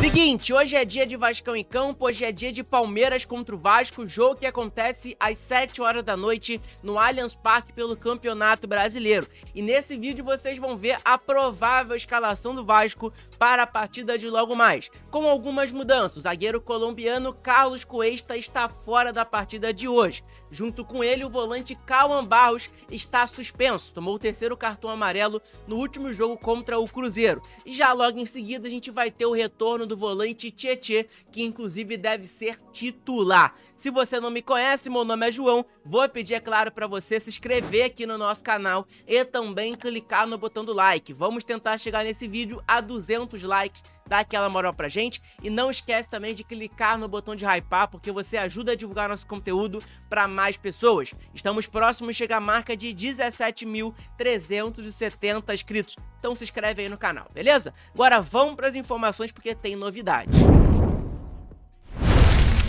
Seguinte, hoje é dia de Vascão em campo, hoje é dia de Palmeiras contra o Vasco, jogo que acontece às 7 horas da noite no Allianz Parque pelo Campeonato Brasileiro. E nesse vídeo vocês vão ver a provável escalação do Vasco para a partida de logo mais, com algumas mudanças. O zagueiro colombiano Carlos Cuesta está fora da partida de hoje. Junto com ele, o volante Cauã Barros está suspenso, tomou o terceiro cartão amarelo no último jogo contra o Cruzeiro. E já logo em seguida a gente vai ter o retorno do volante Tietê, que inclusive deve ser titular. Se você não me conhece, meu nome é João, vou pedir, é claro, para você se inscrever aqui no nosso canal e também clicar no botão do like. Vamos tentar chegar nesse vídeo a 200 likes, dá aquela moral pra gente, e não esquece também de clicar no botão de hypar, porque você ajuda a divulgar nosso conteúdo para mais pessoas. Estamos próximos de chegar à marca de 17.370 inscritos, então se inscreve aí no canal, beleza? Agora vamos para as informações porque tem novidade.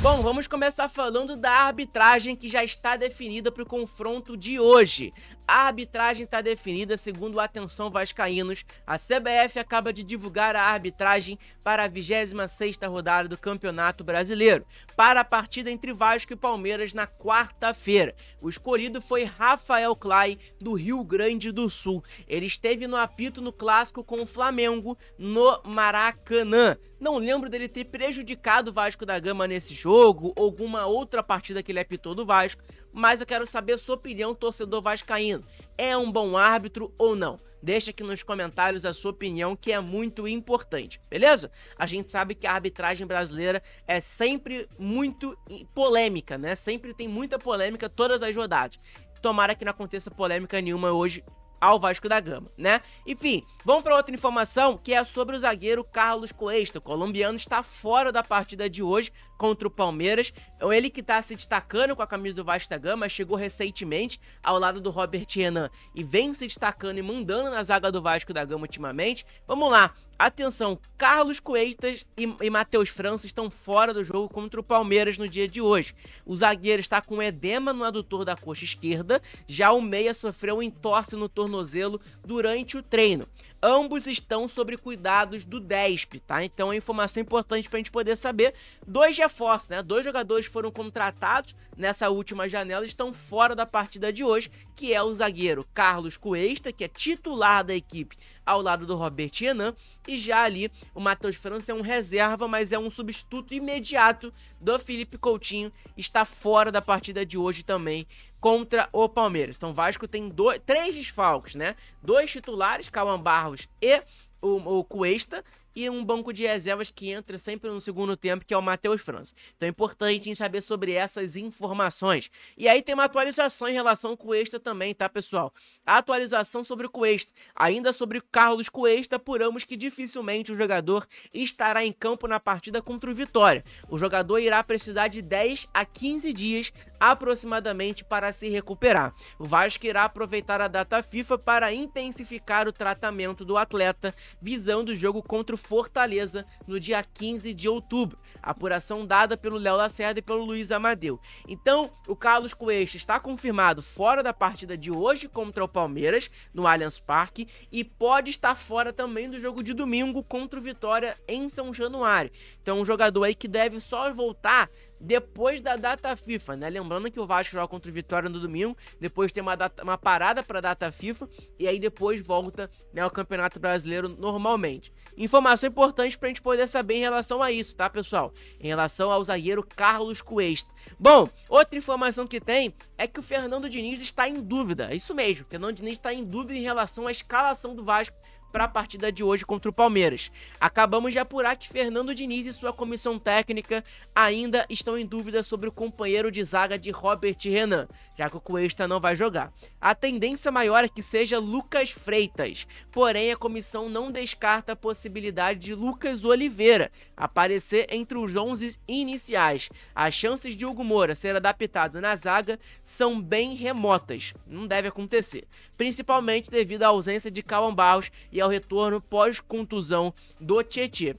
Bom, vamos começar falando da arbitragem que já está definida para o confronto de hoje. A arbitragem está definida segundo a Atenção Vascaínos. A CBF acaba de divulgar a arbitragem para a 26ª rodada do Campeonato Brasileiro, para a partida entre Vasco e Palmeiras na quarta-feira. O escolhido foi Rafael Clay, do Rio Grande do Sul. Ele esteve no apito no clássico com o Flamengo no Maracanã. Não lembro dele ter prejudicado o Vasco da Gama nesse jogo ou alguma outra partida que ele apitou do Vasco, mas eu quero saber a sua opinião, torcedor vascaíno. É um bom árbitro ou não? Deixa aqui nos comentários a sua opinião, que é muito importante, beleza? A gente sabe que a arbitragem brasileira é sempre muito polêmica, né? Sempre tem muita polêmica todas as rodadas. Tomara que não aconteça polêmica nenhuma hoje ao Vasco da Gama, né? Enfim, vamos para outra informação, que é sobre o zagueiro Carlos Cuesta. O colombiano está fora da partida de hoje contra o Palmeiras. Ele que está se destacando com a camisa do Vasco da Gama, chegou recentemente ao lado do Robert Renan e vem se destacando e mandando na zaga do Vasco da Gama ultimamente. Vamos lá, atenção, Carlos Cuesta e Matheus França estão fora do jogo contra o Palmeiras no dia de hoje. O zagueiro está com edema no adutor da coxa esquerda, já o meia sofreu um entorse no tornozelo durante o treino. Ambos estão sob cuidados do DESP, tá? Então é informação importante pra gente poder saber. Dois reforços, né? Dois jogadores foram contratados nessa última janela e estão fora da partida de hoje, que é o zagueiro Carlos Cuesta, que é titular da equipe ao lado do Robert Renan, e já ali o Matheus França é um reserva, mas é um substituto imediato do Felipe Coutinho, está fora da partida de hoje também contra o Palmeiras. Então o Vasco tem três desfalques, né? Dois titulares, Cauã Barros e o Cuesta, e um banco de reservas que entra sempre no segundo tempo, que é o Matheus França. Então é importante a gente saber sobre essas informações. E aí tem uma atualização em relação ao Cuesta também, tá, pessoal? A atualização sobre o Cuesta. Ainda sobre o Carlos Cuesta, apuramos que dificilmente o jogador estará em campo na partida contra o Vitória. O jogador irá precisar de 10 a 15 dias aproximadamente para se recuperar. O Vasco irá aproveitar a data FIFA para intensificar o tratamento do atleta, visando o jogo contra o Fortaleza no dia 15 de outubro. Apuração dada pelo Léo Lacerda e pelo Luiz Amadeu. Então, o Carlos Cuesta está confirmado fora da partida de hoje contra o Palmeiras, no Allianz Parque, e pode estar fora também do jogo de domingo contra o Vitória em São Januário. Então, um jogador aí que deve só voltar depois da data FIFA, né? Lembrando que o Vasco joga contra o Vitória no domingo, depois tem uma parada para a data FIFA e aí depois volta, né, ao Campeonato Brasileiro normalmente. Informação importante pra gente poder saber em relação a isso, tá, pessoal? Em relação ao zagueiro Carlos Cuesta. Bom, outra informação que tem é que o Fernando Diniz está em dúvida. É isso mesmo, o Fernando Diniz está em dúvida em relação à escalação do Vasco para a partida de hoje contra o Palmeiras. Acabamos de apurar que Fernando Diniz e sua comissão técnica ainda estão em dúvida sobre o companheiro de zaga de Robert Renan, já que o Cuesta não vai jogar. A tendência maior é que seja Lucas Freitas, porém a comissão não descarta a possibilidade de Lucas Oliveira aparecer entre os 11 iniciais. As chances de Hugo Moura ser adaptado na zaga são bem remotas, não deve acontecer, principalmente devido à ausência de Cauã Barros e ao retorno pós-contusão do Tietê.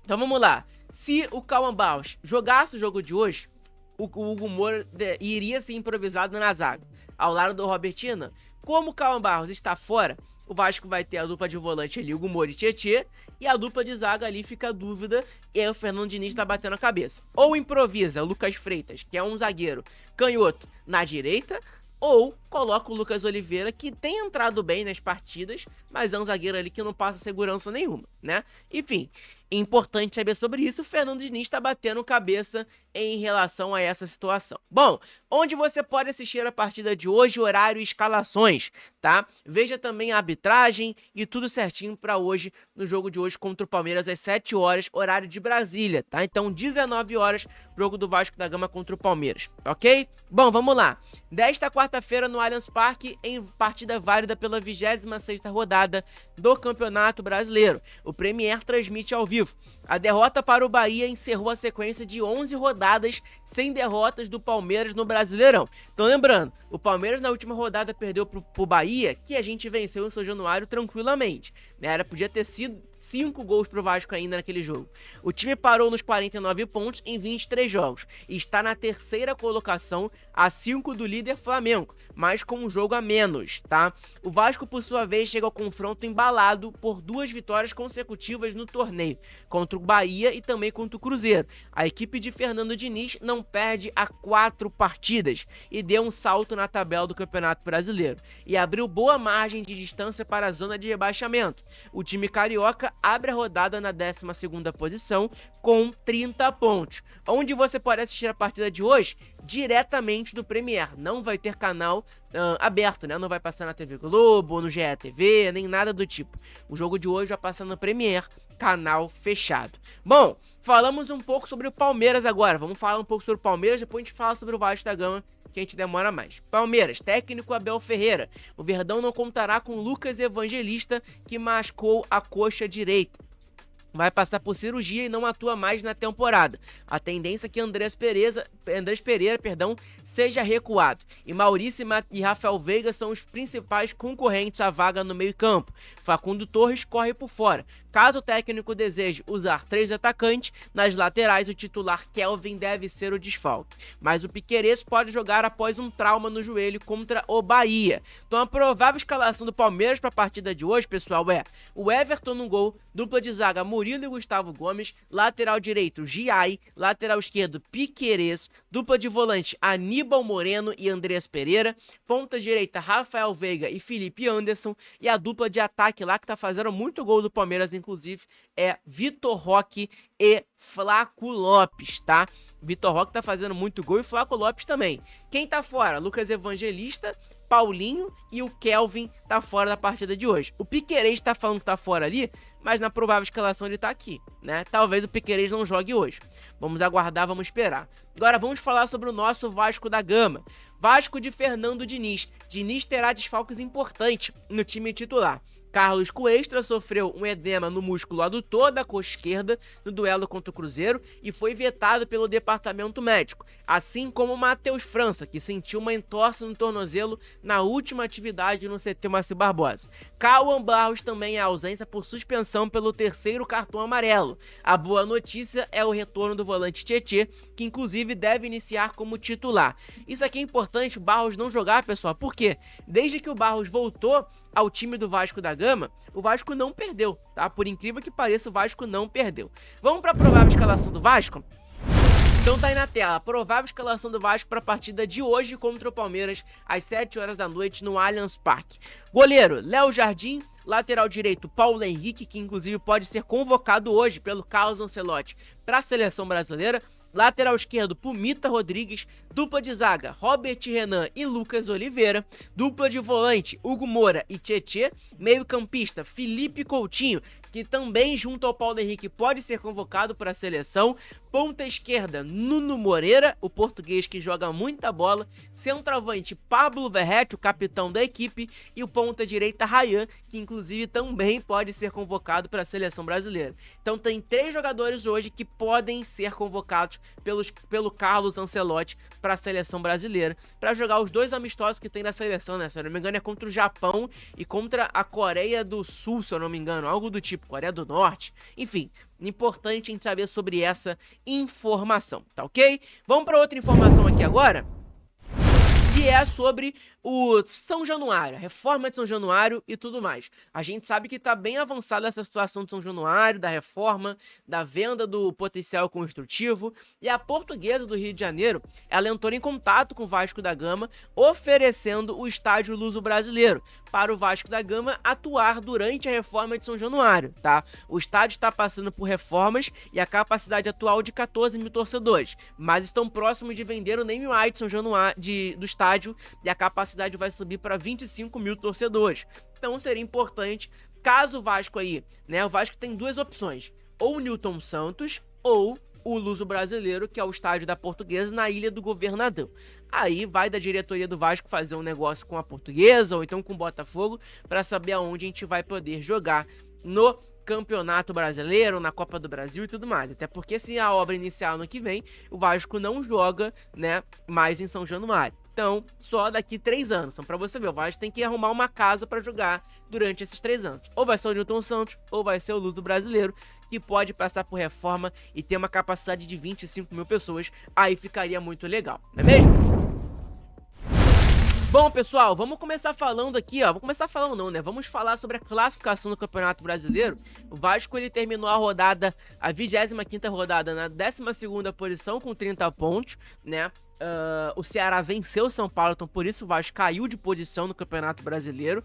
Então vamos lá, se o Cauã Barros jogasse o jogo de hoje, o Hugo Moura iria ser improvisado na zaga, ao lado do Robert Renan. Como o Cauã Barros está fora, o Vasco vai ter a dupla de volante ali, Hugo Moura e Tietê, e a dupla de zaga ali fica a dúvida, e aí o Fernando Diniz tá batendo a cabeça. Ou improvisa Lucas Freitas, que é um zagueiro canhoto, na direita, ou coloca o Lucas Oliveira, que tem entrado bem nas partidas, mas é um zagueiro ali que não passa segurança nenhuma, né? Enfim, é importante saber sobre isso. O Fernando Diniz tá batendo cabeça em relação a essa situação. Bom, onde você pode assistir a partida de hoje, horário e escalações, tá? Veja também a arbitragem e tudo certinho para hoje, no jogo de hoje contra o Palmeiras às 7 horas, horário de Brasília, tá? Então, 19 horas, jogo do Vasco da Gama contra o Palmeiras, ok? Bom, vamos lá. Desta quarta-feira no Allianz Parque, em partida válida pela 26ª rodada do Campeonato Brasileiro. O Premier transmite ao vivo. A derrota para o Bahia encerrou a sequência de 11 rodadas sem derrotas do Palmeiras no Brasileirão. Então lembrando, o Palmeiras na última rodada perdeu pro Bahia, que a gente venceu em São Januário tranquilamente, né? Podia ter sido 5 gols pro Vasco ainda naquele jogo. O time parou nos 49 pontos em 23 jogos e está na terceira colocação, a 5 do líder Flamengo, mas com um jogo a menos, tá? O Vasco, por sua vez, chega ao confronto embalado por 2 vitórias consecutivas no torneio, contra o Bahia e também contra o Cruzeiro. A equipe de Fernando Diniz não perde há 4 partidas e deu um salto na tabela do Campeonato Brasileiro e abriu boa margem de distância para a zona de rebaixamento. O time carioca abre a rodada na 12ª posição com 30 pontos. Onde você pode assistir a partida de hoje? Diretamente do Premier. Não vai ter canal aberto, né? Não vai passar na TV Globo, no GE.TV, nem nada do tipo. O jogo de hoje vai passar no Premier, canal fechado. Bom, falamos um pouco sobre o Palmeiras agora. Vamos falar um pouco sobre o Palmeiras, depois a gente fala sobre o Vasco da Gama, que a gente demora mais. Palmeiras, técnico Abel Ferreira. O Verdão não contará com Lucas Evangelista, que machucou a coxa direita. Vai passar por cirurgia e não atua mais na temporada. A tendência é que Andrés Pereira, seja recuado. E Maurício e Rafael Veiga são os principais concorrentes à vaga no meio-campo. Facundo Torres corre por fora. Caso o técnico deseje usar 3 atacantes, nas laterais o titular Kelvin deve ser o desfalque. Mas o Piquerez pode jogar após um trauma no joelho contra o Bahia. Então a provável escalação do Palmeiras para a partida de hoje, pessoal, é o Everton no gol, dupla de zaga Murilo e Gustavo Gomes, lateral direito Giai, lateral esquerdo Piquerez, dupla de volante Aníbal Moreno e Andrés Pereira, ponta direita Rafael Veiga e Felipe Anderson, e a dupla de ataque lá que tá fazendo muito gol do Palmeiras, inclusive, é Vitor Roque e Flaco Lopes, tá? Vitor Roque tá fazendo muito gol e Flaco Lopes também. Quem tá fora? Lucas Evangelista, Paulinho e o Kelvin tá fora da partida de hoje. O Piquerez tá falando que tá fora ali, mas na provável escalação ele tá aqui, né? Talvez o Piquerez não jogue hoje. Vamos aguardar, vamos esperar. Agora vamos falar sobre o nosso Vasco da Gama. Vasco de Fernando Diniz. Diniz terá desfalques importantes no time titular. Carlos Cuestra sofreu um edema no músculo adutor da coxa esquerda no duelo contra o Cruzeiro e foi vetado pelo departamento médico, assim como Matheus França, que sentiu uma entorse no tornozelo na última atividade no CT Moacir Barbosa. Cauã Barros também é ausência por suspensão pelo 3º cartão amarelo. A boa notícia é o retorno do volante Tietê, que inclusive deve iniciar como titular. Isso aqui é importante, o Barros não jogar, pessoal, porque desde que o Barros voltou ao time do Vasco da Gama, o Vasco não perdeu, tá? Por incrível que pareça, o Vasco não perdeu. Vamos para a provável escalação do Vasco? Então tá aí na tela, a provável escalação do Vasco para a partida de hoje contra o Palmeiras, às 7 horas da noite no Allianz Parque. Goleiro, Léo Jardim. Lateral direito, Paulo Henrique, que inclusive pode ser convocado hoje pelo Carlos Ancelotti para a seleção brasileira. Lateral esquerdo, Pumita Rodrigues. Dupla de zaga, Robert Renan e Lucas Oliveira. Dupla de volante, Hugo Moura e Tietê. Meio campista, Felipe Coutinho, que também junto ao Paulo Henrique pode ser convocado para a seleção. Ponta esquerda, Nuno Moreira, o português que joga muita bola. Centroavante, Pablo Verratti, o capitão da equipe. E o ponta direita, Ryan, que inclusive também pode ser convocado para a seleção brasileira. Então tem 3 jogadores hoje que podem ser convocados pelo Carlos Ancelotti para a seleção brasileira, para jogar os 2 amistosos que tem na seleção, né? Se eu não me engano é contra o Japão e contra a Coreia do Sul, se eu não me engano, algo do tipo, Coreia do Norte, enfim. Importante a gente saber sobre essa informação, tá ok? Vamos para outra informação aqui agora. que é sobre o São Januário, a reforma de São Januário e tudo mais. A gente sabe que tá bem avançada essa situação de São Januário, da reforma, da venda do potencial construtivo, e a Portuguesa do Rio de Janeiro, ela entrou em contato com o Vasco da Gama, oferecendo o estádio Luso-Brasileiro para o Vasco da Gama atuar durante a reforma de São Januário, tá? O estádio está passando por reformas e a capacidade atual de 14 mil torcedores, mas estão próximos de vender o name right de São Januário, do estádio, e a capacidade vai subir para 25 mil torcedores. Então seria importante, caso o Vasco aí, né? O Vasco tem duas opções, ou o Newton Santos ou o Luso-Brasileiro, que é o estádio da Portuguesa na Ilha do Governador. Aí vai da diretoria do Vasco fazer um negócio com a Portuguesa ou então com o Botafogo para saber aonde a gente vai poder jogar no Campeonato Brasileiro, na Copa do Brasil e tudo mais. Até porque se a obra iniciar ano que vem, o Vasco não joga, né, mais em São Januário. Então, só daqui 3 anos. Então, pra você ver, o Vasco tem que arrumar uma casa pra jogar durante esses 3 anos. Ou vai ser o Newton Santos, ou vai ser o Luso-Brasileiro, que pode passar por reforma e ter uma capacidade de 25 mil pessoas. Aí ficaria muito legal, não é mesmo? Bom, pessoal, vamos começar falando aqui, ó. Vamos começar falando não, né? Vamos falar sobre a classificação do Campeonato Brasileiro. O Vasco, ele terminou a rodada, a 25ª rodada, na 12ª posição com 30 pontos, né? O Ceará venceu o São Paulo, então por isso o Vasco caiu de posição no Campeonato Brasileiro.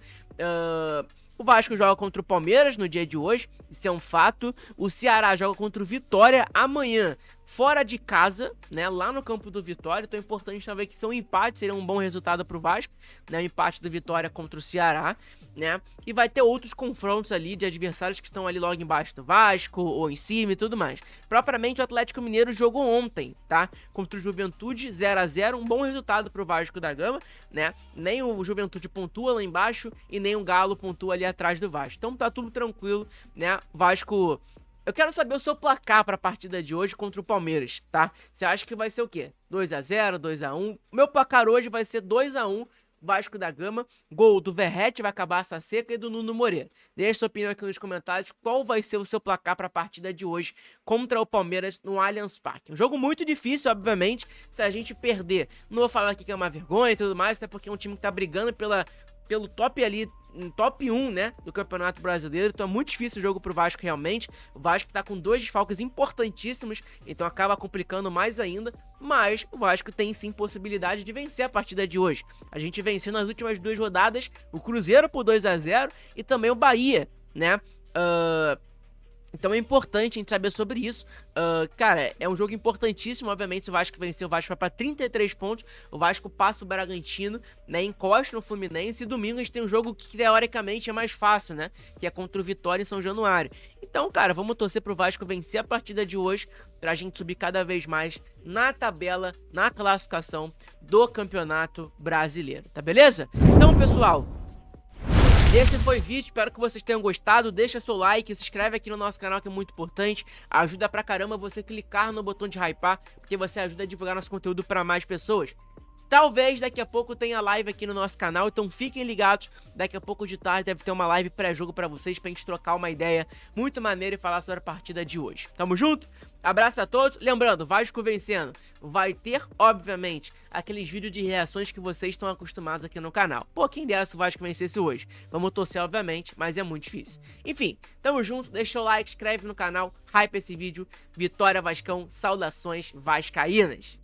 O Vasco joga contra o Palmeiras no dia de hoje, isso é um fato. O Ceará joga contra o Vitória amanhã, fora de casa, né, lá no campo do Vitória. Então é importante saber que um empate seria um bom resultado pro Vasco, né, o empate do Vitória contra o Ceará, né, e vai ter outros confrontos ali de adversários que estão ali logo embaixo do Vasco, ou em cima e tudo mais. Propriamente o Atlético Mineiro jogou ontem, tá, contra o Juventude, 0-0, um bom resultado pro Vasco da Gama, né, nem o Juventude pontua lá embaixo e nem o Galo pontua ali atrás do Vasco. Então tá tudo tranquilo, né, Vasco... Eu quero saber o seu placar para a partida de hoje contra o Palmeiras, tá? Você acha que vai ser o quê? 2-0, 2-1? Meu placar hoje vai ser 2-1, Vasco da Gama. Gol do Verratti, vai acabar essa seca, e do Nuno Moreira. Deixe sua opinião aqui nos comentários. Qual vai ser o seu placar para a partida de hoje contra o Palmeiras no Allianz Parque? Um jogo muito difícil, obviamente. Se a gente perder, não vou falar aqui que é uma vergonha e tudo mais, até porque é um time que tá brigando pelo top ali, top 1, né, do Campeonato Brasileiro. Então é muito difícil o jogo pro Vasco realmente. O Vasco tá com 2 desfalques importantíssimos, então acaba complicando mais ainda, mas o Vasco tem sim possibilidade de vencer a partida de hoje. A gente venceu nas últimas 2 rodadas o Cruzeiro por 2-0 e também o Bahia, né? Então é importante a gente saber sobre isso. Cara, é um jogo importantíssimo. Obviamente, se o Vasco vencer, o Vasco vai para 33 pontos. O Vasco passa o Bragantino, né, encosta no Fluminense. E domingo a gente tem um jogo que teoricamente é mais fácil, né, que é contra o Vitória em São Januário. Então, cara, vamos torcer pro Vasco vencer a partida de hoje, pra gente subir cada vez mais na tabela, na classificação do Campeonato Brasileiro, tá beleza? Então, pessoal, esse foi o vídeo, espero que vocês tenham gostado. Deixa seu like, se inscreve aqui no nosso canal, que é muito importante. Ajuda pra caramba você clicar no botão de hypar, porque você ajuda a divulgar nosso conteúdo pra mais pessoas. Talvez daqui a pouco tenha live aqui no nosso canal, então fiquem ligados. Daqui a pouco de tarde deve ter uma live pré-jogo pra vocês, pra gente trocar uma ideia muito maneira e falar sobre a partida de hoje. Tamo junto? Abraço a todos. Lembrando, Vasco vencendo. Vai ter, obviamente, aqueles vídeos de reações que vocês estão acostumados aqui no canal. Pô, quem dera se o Vasco vencesse hoje. Vamos torcer, obviamente, mas é muito difícil. Enfim, tamo junto. Deixa o like, inscreve no canal, hype esse vídeo. Vitória Vascão, saudações vascaínas.